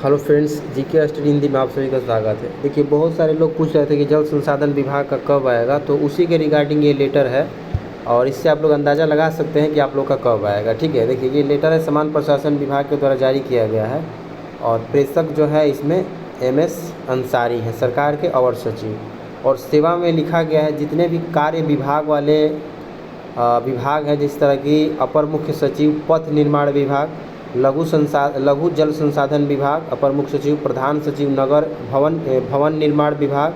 Hello friends, GK study Hindi में आप सभी का स्वागत है। देखिए, बहुत सारे लोग पूछ रहे थे कि जल संसाधन विभाग का कब आएगा, तो उसी के रिगार्डिंग ये लेटर है और इससे आप लोग अंदाज़ा लगा सकते हैं कि आप लोग का कब आएगा। ठीक है, देखिए ये लेटर है समान प्रशासन विभाग के द्वारा जारी किया गया है और प्रेषक जो है इसमें MS अंसारी हैं, सरकार के अवर सचिव। और सेवा में लिखा गया है जितने भी कार्य विभाग वाले विभाग हैं, जिस तरह की अपर मुख्य सचिव पथ निर्माण विभाग, लघु जल संसाधन विभाग, अपर मुख्य सचिव, प्रधान सचिव नगर भवन निर्माण विभाग,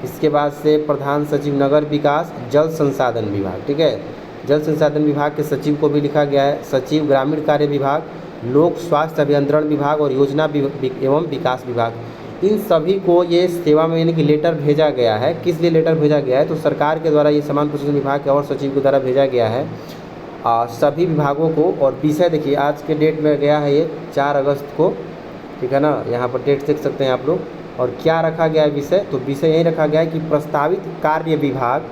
इसके बाद से प्रधान सचिव नगर विकास, जल संसाधन विभाग। ठीक है, जल संसाधन विभाग के सचिव को भी लिखा गया है, सचिव ग्रामीण कार्य विभाग, लोक स्वास्थ्य अभियंत्रण विभाग और योजना एवं विकास विभाग। इन सभी को ये सेवा में यानी कि लेटर भेजा गया है। किस लिए लेटर भेजा गया है, तो सरकार के द्वारा ये समान प्रशासन विभाग के और सचिव के द्वारा भेजा गया है सभी विभागों को। और विषय देखिए आज के डेट में गया है ये 4 अगस्त को। ठीक है ना, यहाँ पर डेट देख सकते हैं आप लोग। और क्या रखा गया है विषय, तो विषय यही रखा गया है कि प्रस्तावित कार्य विभाग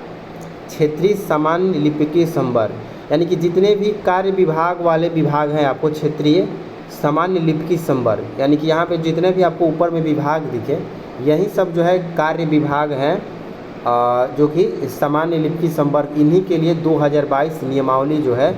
क्षेत्रीय सामान्य लिपिकीय संवर्ग, यानी कि जितने भी कार्य विभाग वाले विभाग हैं आपको क्षेत्रीय सामान्य लिपिकीय संवर्ग, यानी कि यहाँ पे जितने भी आपको ऊपर में विभाग दिखे यही सब जो है कार्य विभाग हैं जो कि सामान्य लिपिकीय संवर्ग। इन्हीं के लिए 2022 नियमावली जो है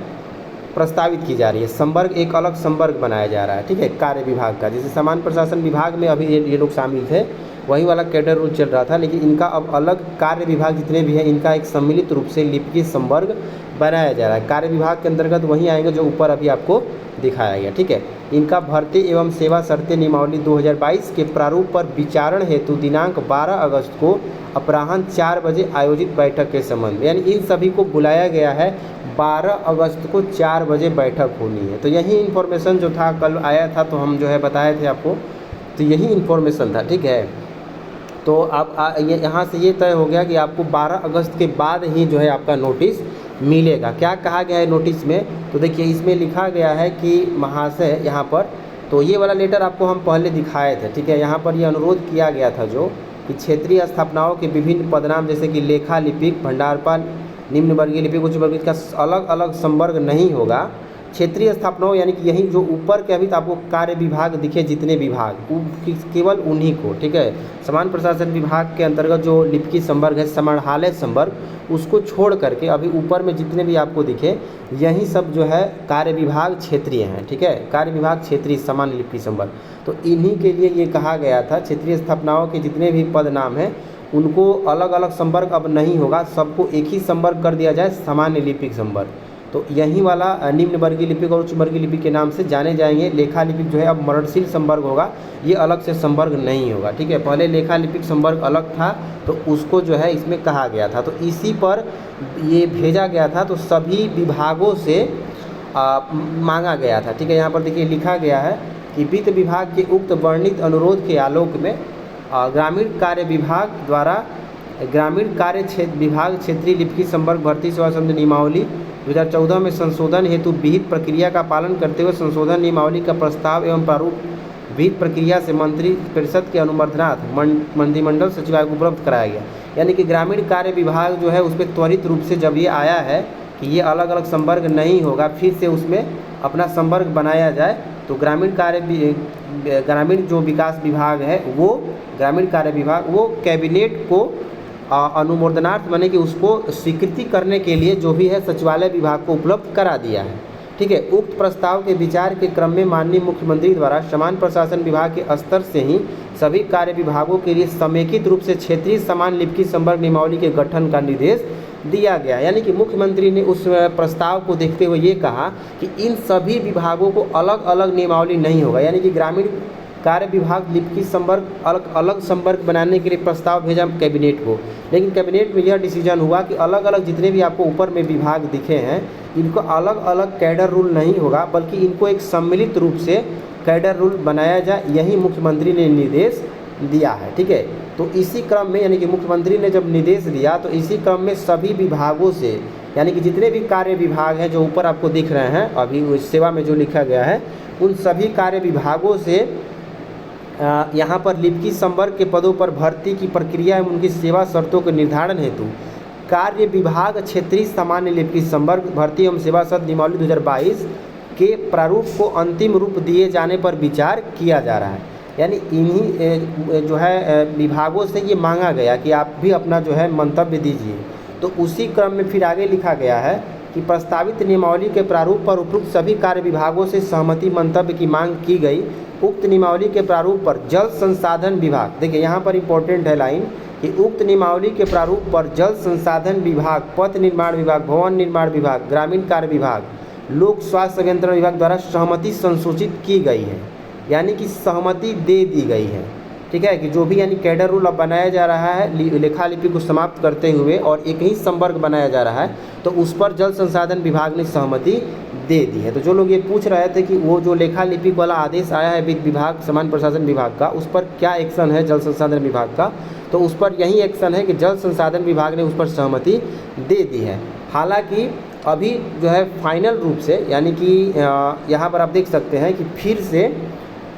प्रस्तावित की जा रही है। संवर्ग एक अलग संवर्ग बनाया जा रहा है। ठीक है, कार्य विभाग का, जैसे सामान्य प्रशासन विभाग में अभी ये लोग शामिल थे, वही वाला कैडर रूल चल रहा था, लेकिन इनका अब अलग कार्य विभाग जितने भी हैं इनका एक सम्मिलित रूप से लिपिकीय संवर्ग बनाया जा रहा है। कार्य विभाग के अंतर्गत वही आएंगे जो ऊपर अभी आपको दिखाया गया। ठीक है, इनका भर्ती एवं सेवा शर्तें नियमावली 2022 के प्रारूप पर विचारण हेतु दिनांक 12 अगस्त को अपराह्न 4 बजे आयोजित बैठक के संबंध में, यानी इन सभी को बुलाया गया है 12 अगस्त को 4 बजे बैठक होनी है। तो यही इन्फॉर्मेशन जो था कल आया था, तो हम जो है बताए थे आपको, तो यही इन्फॉर्मेशन था। ठीक है, तो आप यहाँ से ये तय हो गया कि आपको 12 अगस्त के बाद ही जो है आपका नोटिस मिलेगा। क्या कहा गया है नोटिस में, तो देखिए इसमें लिखा गया है कि महाशय यहाँ पर, तो ये वाला लेटर आपको हम पहले दिखाए थे। ठीक है, यहाँ पर ये अनुरोध किया गया था जो कि क्षेत्रीय स्थापनाओं के विभिन्न पदनाम जैसे कि लेखा लिपिक, भंडारपाल, निम्न वर्गीय लिपिक, उच्च वर्गीय का अलग अलग संवर्ग नहीं होगा। क्षेत्रीय स्थापनाओं यानी कि यही जो ऊपर के अभी तो आपको कार्य विभाग दिखे जितने विभाग केवल उन्हीं को। ठीक है, समान प्रशासन विभाग के अंतर्गत जो लिपिकीय संवर्ग है समाहरणालय संवर्ग, उसको छोड़ करके अभी ऊपर में जितने भी आपको दिखे यही सब जो है कार्य विभाग क्षेत्रीय हैं। ठीक है, कार्य विभाग क्षेत्रीय सामान्य लिपिकीय संवर्ग, तो इन्हीं के लिए ये कहा गया था क्षेत्रीय स्थापनाओं के जितने भी पद नाम हैं उनको अलग अलग संवर्ग अब नहीं होगा, सबको एक ही संवर्ग कर दिया जाए, सामान्य लिपिक संवर्ग। तो यही वाला निम्न वर्गीय लिपिक और उच्च वर्गीय लिपिक के नाम से जाने जाएंगे। लेखा लिपिक जो है अब मरणशील संवर्ग होगा, ये अलग से संवर्ग नहीं होगा। ठीक है, पहले लेखा लिपिक संवर्ग अलग था, तो उसको जो है इसमें कहा गया था, तो इसी पर ये भेजा गया था, तो सभी विभागों से मांगा गया था। ठीक है, यहाँ पर देखिए लिखा गया है कि वित्त विभाग के उक्त वर्णित अनुरोध के आलोक में ग्रामीण कार्य विभाग द्वारा ग्रामीण कार्य विभाग क्षेत्रीय लिपिकीय संवर्ग भर्ती सेवा संबंधी नियमावली 2014 में संशोधन हेतु विहित प्रक्रिया का पालन करते हुए संशोधन नियमावली का प्रस्ताव एवं प्रारूप विहित प्रक्रिया से मंत्री परिषद के अनुमोदनार्थ मंत्रिमंडल सचिवालय को उपलब्ध कराया गया। यानी कि ग्रामीण कार्य विभाग जो है उस पर त्वरित रूप से जब ये आया है कि ये अलग अलग संवर्ग नहीं होगा, फिर से उसमें अपना संवर्ग बनाया जाए, तो ग्रामीण जो विकास विभाग है वो ग्रामीण कार्य विभाग वो कैबिनेट को अनुमोदनार्थ माने कि उसको स्वीकृति करने के लिए जो भी है सचिवालय विभाग को उपलब्ध करा दिया है। ठीक है, उक्त प्रस्ताव के विचार के क्रम में माननीय मुख्यमंत्री द्वारा समान प्रशासन विभाग के स्तर से ही सभी कार्य विभागों के लिए समेकित रूप से क्षेत्रीय समान लिपिकीय संवर्ग नियमावली के गठन का निर्देश दिया गया। यानी कि मुख्यमंत्री ने उस प्रस्ताव को देखते हुए ये कहा कि इन सभी विभागों को अलग अलग नियमावली नहीं होगा, यानी कि ग्रामीण कार्य विभाग लिपिकीय संवर्ग अलग अलग संवर्ग बनाने के लिए प्रस्ताव भेजा कैबिनेट को, लेकिन कैबिनेट में यह डिसीजन हुआ कि अलग अलग जितने भी आपको ऊपर में विभाग दिखे हैं इनको अलग अलग कैडर रूल नहीं होगा, बल्कि इनको एक सम्मिलित रूप से कैडर रूल बनाया जाए, यही मुख्यमंत्री ने निर्देश दिया है। ठीक है, तो इसी क्रम में यानी कि मुख्यमंत्री ने जब निर्देश दिया तो इसी क्रम में सभी विभागों से यानी कि जितने भी कार्य विभाग हैं जो ऊपर आपको दिख रहे हैं अभी उस सेवा में जो लिखा गया है, उन सभी कार्य विभागों से यहाँ पर लिपिकीय संवर्ग के पदों पर भर्ती की प्रक्रिया एवं उनकी सेवा शर्तों के निर्धारण हेतु कार्य विभाग क्षेत्रीय सामान्य लिपिकीय संवर्ग भर्ती एवं सेवा शर्त नियमावली 2022 के प्रारूप को अंतिम रूप दिए जाने पर विचार किया जा रहा है। यानी इन्हीं जो है विभागों से ये मांगा गया कि आप भी अपना जो है मंतव्य दीजिए। तो उसी क्रम में फिर आगे लिखा गया है कि प्रस्तावित नियमावली के प्रारूप पर उपयुक्त सभी कार्य विभागों से सहमति मंतव्य की मांग की गई। उक्त नियमावली के प्रारूप पर जल संसाधन विभाग, देखिए यहाँ पर इम्पोर्टेंट है लाइन कि उक्त नियमावली के प्रारूप पर जल संसाधन विभाग, पथ निर्माण विभाग, भवन निर्माण विभाग, ग्रामीण कार्य विभाग, लोक स्वास्थ्य अभियंत्रण विभाग द्वारा सहमति संसूचित की गई है। यानी कि सहमति दे दी गई है, ठीक है, कि जो भी यानी कैडर रूल अब बनाया जा रहा है लेखा लिपि को समाप्त करते हुए और एक ही संवर्ग बनाया जा रहा है, तो उस पर जल संसाधन विभाग ने सहमति दे दी है। तो जो लोग ये पूछ रहे थे कि वो जो लेखा लिपि वाला आदेश आया है वित्त विभाग सामान्य प्रशासन विभाग का, उस पर क्या एक्शन है जल संसाधन विभाग का, तो उस पर यही एक्शन है कि जल संसाधन विभाग ने उस पर सहमति दे दी है। हालांकि अभी जो है फाइनल रूप से, यानी कि यहाँ पर आप देख सकते हैं कि फिर से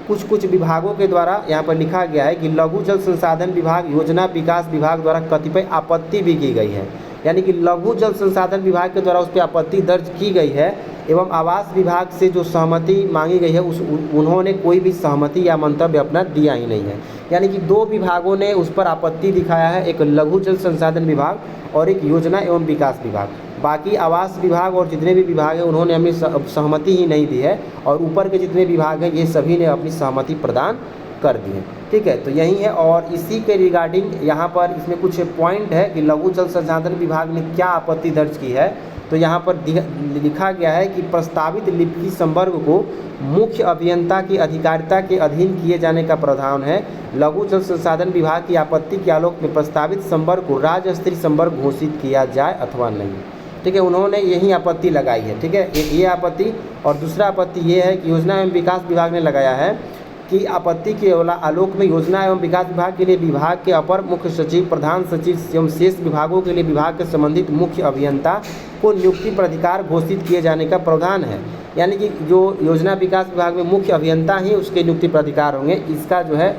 कुछ विभागों के द्वारा यहाँ पर लिखा गया है कि लघु जल संसाधन विभाग, योजना विकास विभाग द्वारा कतिपय आपत्ति भी की गई है। यानी कि लघु जल संसाधन विभाग के द्वारा उस पर आपत्ति दर्ज की गई है एवं आवास विभाग से जो सहमति मांगी गई है उन्होंने कोई भी सहमति या मंतव्य अपना दिया ही नहीं है। यानी कि दो विभागों ने उस पर आपत्ति दिखाया है, एक लघु जल संसाधन विभाग और एक योजना एवं विकास विभाग। बाकी आवास विभाग और जितने भी विभाग हैं उन्होंने अपनी सहमति ही नहीं दी है, और ऊपर के जितने विभाग हैं ये सभी ने अपनी सहमति प्रदान कर दी है। ठीक है, तो यही है। और इसी के रिगार्डिंग यहाँ पर इसमें कुछ पॉइंट है कि लघु जल संसाधन विभाग ने क्या आपत्ति दर्ज की है। तो यहाँ पर लिखा गया है कि प्रस्तावित लिपि संवर्ग को मुख्य अभियंता की अधिकारिता के अधीन किए जाने का प्रावधान है। लघु जल संसाधन विभाग की आपत्ति के आलोक में प्रस्तावित संवर्ग को राज्य स्तरीय संवर्ग घोषित किया जाए अथवा नहीं। ठीक है, उन्होंने यही आपत्ति लगाई है। ठीक है, एक ये आपत्ति, और दूसरा आपत्ति ये है कि योजना एवं विकास विभाग ने लगाया है कि आपत्ति के आलोक में योजना एवं विकास विभाग के लिए विभाग के अपर मुख्य सचिव, प्रधान सचिव एवं शेष विभागों के लिए विभाग के संबंधित मुख्य अभियंता को नियुक्ति पर अधिकार घोषित किए जाने का प्रावधान है। यानी कि जो योजना विकास विभाग में मुख्य अभियंता ही उसके नियुक्ति पर अधिकार होंगे। इसका जो है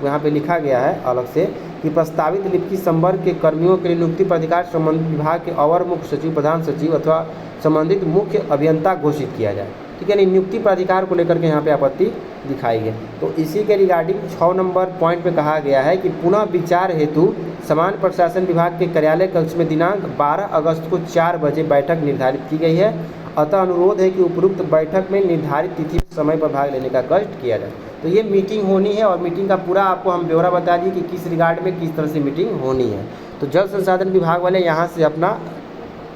यहाँ पे लिखा गया है अलग से कि प्रस्तावित लिपि संवर्ग के कर्मियों के लिए नियुक्ति पर अधिकार संबंधित विभाग के अवर मुख्य सचिव, प्रधान सचिव अथवा संबंधित मुख्य अभियंता घोषित किया जाए। ठीक है, नियुक्ति पर अधिकार को लेकर के यहाँ पे आपत्ति दिखाई है। तो इसी के रिगार्डिंग 6 नंबर पॉइंट पे कहा गया है कि पुनः विचार हेतु सामान्य प्रशासन विभाग के कार्यालय कक्ष में दिनांक 12 अगस्त को 4 बजे बैठक निर्धारित की गई है। अतः अनुरोध है कि उपरोक्त बैठक में निर्धारित तिथि समय पर भाग लेने का कष्ट किया जाए। तो ये मीटिंग होनी है, और मीटिंग का पूरा आपको हम ब्यौरा बता दिए कि किस रिगार्ड में किस तरह से मीटिंग होनी है। तो जल संसाधन विभाग वाले यहाँ से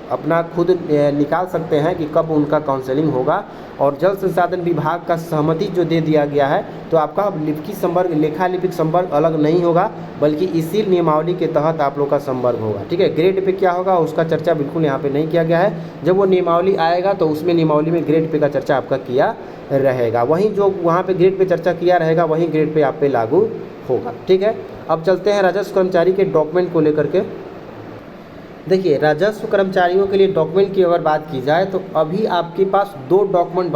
अपना खुद निकाल सकते हैं कि कब उनका काउंसलिंग होगा। और जल संसाधन विभाग का सहमति जो दे दिया गया है, तो आपका लिपि संवर्ग, लेखा लिपिक संवर्ग अलग नहीं होगा, बल्कि इसी नियमावली के तहत आप लोग का संवर्ग होगा। ठीक है, ग्रेड पे क्या होगा उसका चर्चा बिल्कुल यहाँ पे नहीं किया गया है। जब वो नियमावली आएगा तो उसमें नियमावली में ग्रेड पे का चर्चा आपका किया रहेगा। वहीं जो वहाँ पे ग्रेड पे चर्चा किया रहेगा वहीं ग्रेड पे आप पे लागू होगा। ठीक है, अब चलते हैं राजस्व कर्मचारी के डॉक्यूमेंट को लेकर के। देखिए, राजस्व कर्मचारियों के लिए डॉक्यूमेंट की अगर बात की जाए तो अभी आपके पास 2 डॉक्यूमेंट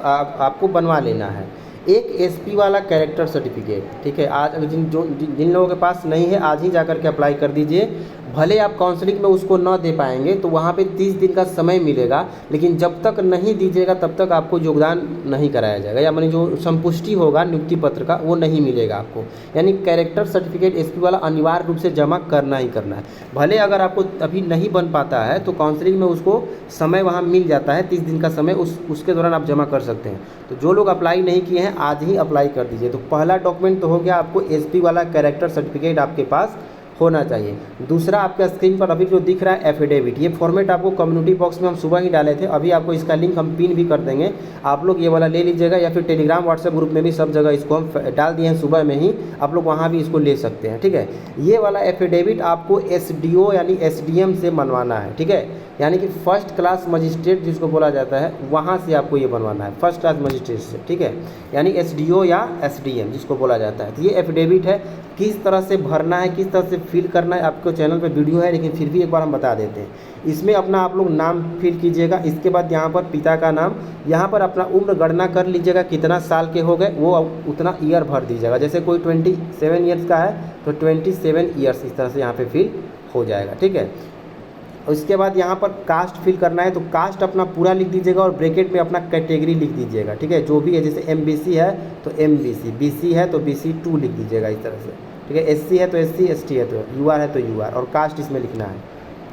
आपको बनवा लेना है। एक एसपी वाला कैरेक्टर सर्टिफिकेट। ठीक है, आज जिन लोगों के पास नहीं है आज ही जाकर के अप्लाई कर दीजिए। भले आप काउंसलिंग में उसको न दे पाएंगे तो वहाँ पे 30 दिन का समय मिलेगा, लेकिन जब तक नहीं दीजिएगा तब तक आपको योगदान नहीं कराया जाएगा, या माने जो संपुष्टि होगा नियुक्ति पत्र का वो नहीं मिलेगा आपको। यानी कैरेक्टर सर्टिफिकेट एसपी वाला अनिवार्य रूप से जमा करना ही करना है। भले अगर आपको अभी नहीं बन पाता है तो काउंसलिंग में उसको समय वहाँ मिल जाता है, 30 दिन का समय, उसके दौरान आप जमा कर सकते हैं। तो जो लोग अप्लाई नहीं किए हैं आज ही अप्लाई कर दीजिए। तो पहला डॉक्यूमेंट तो हो गया, आपको एसपी वाला कैरेक्टर सर्टिफिकेट आपके पास होना चाहिए। दूसरा आपका स्क्रीन पर अभी जो दिख रहा है एफिडेविट, ये फॉर्मेट आपको कम्युनिटी बॉक्स में हम सुबह ही डाले थे। अभी आपको इसका लिंक हम पिन भी कर देंगे, आप लोग ये वाला ले लीजिएगा, या फिर टेलीग्राम व्हाट्सएप ग्रुप में भी सब जगह इसको हम डाल दिए हैं सुबह में ही, आप लोग वहाँ भी इसको ले सकते हैं। ठीक है, ये वाला एफिडेविट आपको एसडीओ यानी एसडीएम से बनवाना है। ठीक है, यानी कि फर्स्ट क्लास मजिस्ट्रेट जिसको बोला जाता है वहाँ से आपको ये बनवाना है, फर्स्ट क्लास मजिस्ट्रेट से। ठीक है, यानी एसडीओ या एसडीएम जिसको बोला जाता है। तो ये एफिडेविट है, किस तरह से भरना है, किस तरह से फिल करना है, आपको चैनल पे वीडियो है, लेकिन फिर भी एक बार हम बता देते हैं। इसमें अपना आप लोग नाम फिल कीजिएगा, इसके बाद यहाँ पर पिता का नाम, यहाँ पर अपना उम्र गणना कर लीजिएगा, कितना साल के हो गए वो उतना ईयर भर दीजिएगा। जैसे कोई 27 ईयर्स का है तो 27 ईयर्स इस तरह से यहाँ पे फिल हो जाएगा। ठीक है, और इसके बाद यहाँ पर कास्ट फिल करना है, तो कास्ट अपना पूरा लिख दीजिएगा और ब्रैकेट में अपना कैटेगरी लिख दीजिएगा, ठीक है। जो भी है, जैसे MBC है तो MBC, BC है तो BC2 लिख दीजिएगा इस तरह से, ठीक है। SC है तो SC, ST है तो UR है तो UR, और कास्ट इसमें लिखना है,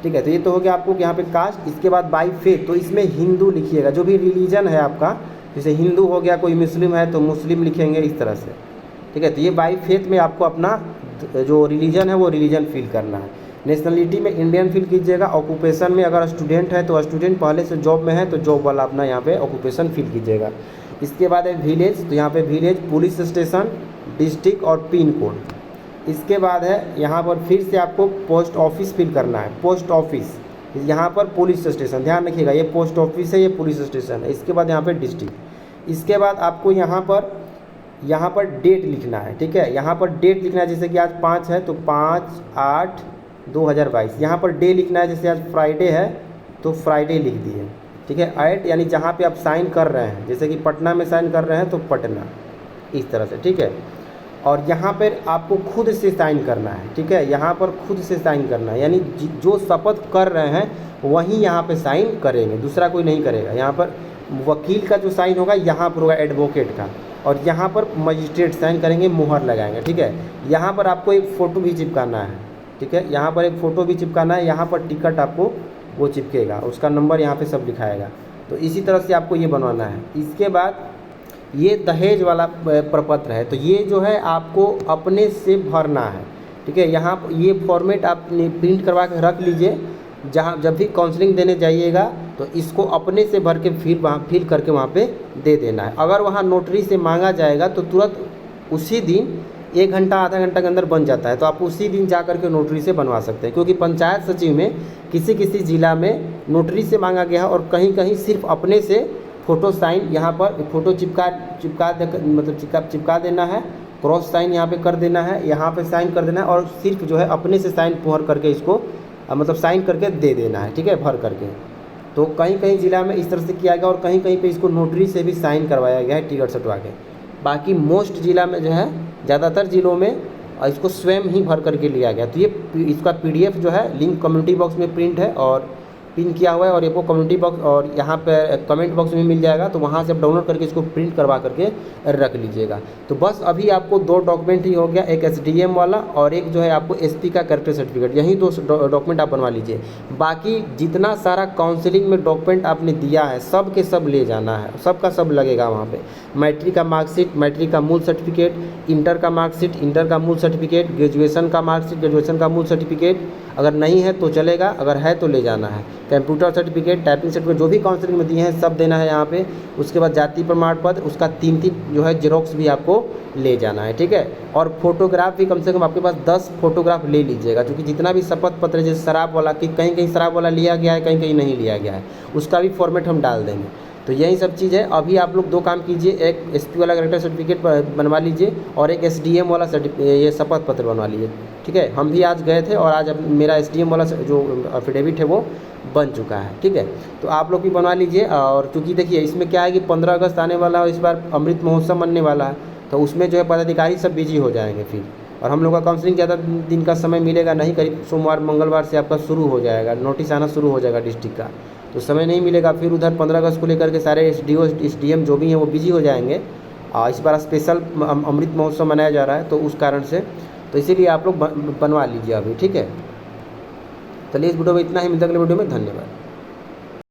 ठीक है। तो ये तो हो गया आपको यहाँ पे कास्ट। इसके बाद बाई फेथ, तो इसमें हिंदू लिखिएगा, जो भी रिलीजन है आपका, जैसे हिंदू हो गया, कोई मुस्लिम है तो मुस्लिम लिखेंगे इस तरह से, ठीक है। तो ये बाई फेथ में आपको अपना जो रिलीजन है वो रिलीजन फिल करना है। नेशनलिटी में इंडियन फिल कीजिएगा। ऑक्यूपेशन में अगर स्टूडेंट है तो स्टूडेंट, पहले से जॉब में है तो जॉब वाला अपना यहाँ पे ऑक्यूपेशन फिल कीजिएगा। इसके बाद है विलेज, तो यहाँ पे विलेज, पुलिस स्टेशन, डिस्ट्रिक्ट और पिन कोड। इसके बाद है यहाँ पर फिर से आपको पोस्ट ऑफिस फिल करना है, पोस्ट ऑफिस, यहाँ पर पुलिस स्टेशन, ध्यान रखिएगा ये पोस्ट ऑफिस है, ये पुलिस स्टेशन है। इसके बाद यहाँ पर डिस्ट्रिक्ट। इसके बाद आपको यहाँ पर डेट लिखना है, ठीक है। यहाँ पर डेट लिखना है, जैसे कि आज 5 है तो 5/8/2022। यहाँ पर डे लिखना है, जैसे आज फ्राइडे है तो फ्राइडे लिख दिए, ठीक है। एट यानी जहाँ पे आप साइन कर रहे हैं, जैसे कि पटना में साइन कर रहे हैं तो पटना, इस तरह से, ठीक है। और यहाँ पर आपको खुद से साइन करना है, ठीक है। यहाँ पर खुद से साइन करना है, यानी जो शपथ कर रहे हैं वहीं यहाँ पे साइन करेंगे, दूसरा कोई नहीं करेगा। यहाँ पर वकील का जो साइन होगा यहाँ पर होगा एडवोकेट का, और यहाँ पर मजिस्ट्रेट साइन करेंगे, मुहर लगाएंगे, ठीक है। यहाँ पर आपको एक फ़ोटो भी चिपकाना है, ठीक है। यहाँ पर एक फ़ोटो भी चिपकाना है, यहाँ पर टिकट आपको वो चिपकेगा, उसका नंबर यहाँ पे सब लिखाएगा। तो इसी तरह से आपको ये बनवाना है। इसके बाद ये दहेज वाला प्रपत्र है, तो ये जो है आपको अपने से भरना है, ठीक है। यहाँ ये फॉर्मेट आप प्रिंट करवा के रख लीजिए, जहाँ जब भी काउंसलिंग देने जाइएगा तो इसको अपने से भर के फिल करके वहाँ पे दे देना है। अगर वहाँ नोटरी से मांगा जाएगा तो तुरंत उसी दिन 1 घंटा आधा घंटा के अंदर बन जाता है, तो आप उसी दिन जा कर के नोटरी से बनवा सकते हैं। क्योंकि पंचायत सचिव में किसी किसी ज़िला में नोटरी से मांगा गया है और कहीं कहीं सिर्फ अपने से फ़ोटो साइन, यहाँ पर फ़ोटो चिपका देना है, क्रॉस साइन यहाँ पे कर देना है, यहाँ पे साइन कर देना है, और सिर्फ जो है अपने से साइन पुहर करके इसको मतलब साइन करके दे देना है, ठीक है, भर करके। तो कहीं कहीं ज़िला में इस तरह से किया गया और कहीं कहीं पे इसको नोटरी से भी साइन करवाया गया है टिकट सटवा के। बाकी मोस्ट ज़िला में जो है, ज़्यादातर ज़िलों में इसको स्वयं ही भर करके लिया गया। तो ये इसका PDF जो है लिंक कम्युनिटी बॉक्स में प्रिंट है और पिन किया हुआ है, और ये वो कम्युनिटी बॉक्स और यहाँ पे कमेंट बॉक्स में मिल जाएगा, तो वहाँ से आप डाउनलोड करके इसको प्रिंट करवा करके रख लीजिएगा। तो बस अभी आपको 2 डॉक्यूमेंट ही हो गया, एक SDM वाला और एक जो है आपको SP का कैरेक्टर सर्टिफिकेट, यही 2 डॉक्यूमेंट आप बनवा लीजिए। बाकी जितना सारा काउंसलिंग में डॉक्यूमेंट आपने दिया है सब के सब ले जाना है, सब का सब लगेगा वहाँ पे। मैट्रिक का मार्कशीट, मैट्रिक का मूल सर्टिफिकेट, इंटर का मार्कशीट, इंटर का मूल सर्टिफिकेट, ग्रेजुएशन का मार्कशीट, ग्रेजुएशन का मूल सर्टिफिकेट, अगर नहीं है तो चलेगा, अगर है तो ले जाना है। कंप्यूटर सर्टिफिकेट, टाइपिंग सर्टिफिकेट, जो भी काउंसलिंग में दिए हैं सब देना है यहाँ पे। उसके बाद जाति प्रमाण पत्र, उसका 3 जो है जेरोक्स भी आपको ले जाना है, ठीक है। और फोटोग्राफ भी कम से कम आपके पास 10 फोटोग्राफ ले लीजिएगा, क्योंकि जितना भी शपथ पत्र जैसे शराब वाला, कि कहीं कहीं शराब वाला लिया गया है, कहीं कहीं नहीं लिया गया है, उसका भी फॉर्मेट हम डाल देंगे। तो यही सब चीज़ है। अभी आप लोग 2 काम कीजिए, एक SP वाला कैरेक्टर सर्टिफिकेट बनवा लीजिए और एक SDM वाला ये शपथ पत्र बनवा लीजिए, ठीक है। हम भी आज गए थे और आज मेरा SDM वाला जो एफिडेविट है वो बन चुका है, ठीक है। तो आप लोग भी बनवा लीजिए। और चूँकि देखिए इसमें क्या है कि 15 अगस्त आने वाला है, इस बार अमृत महोत्सव मनने वाला है, तो उसमें जो है पदाधिकारी सब बिजी हो जाएंगे फिर, और हम लोग का काउंसलिंग ज़्यादा दिन का समय मिलेगा नहीं, करीब सोमवार मंगलवार से आपका शुरू हो जाएगा, नोटिस आना शुरू हो जाएगा डिस्ट्रिक्ट का, तो समय नहीं मिलेगा। फिर उधर 15 अगस्त को लेकर के सारे SDO SDM जो भी हैं वो बिजी हो जाएंगे। इस बार स्पेशल अमृत महोत्सव मनाया जा रहा है, तो उस कारण से, तो इसीलिए आप लोग बनवा लीजिए अभी, ठीक है। चलिए इस वीडियो में इतना ही, मिलता है अगले वीडियो में, धन्यवाद।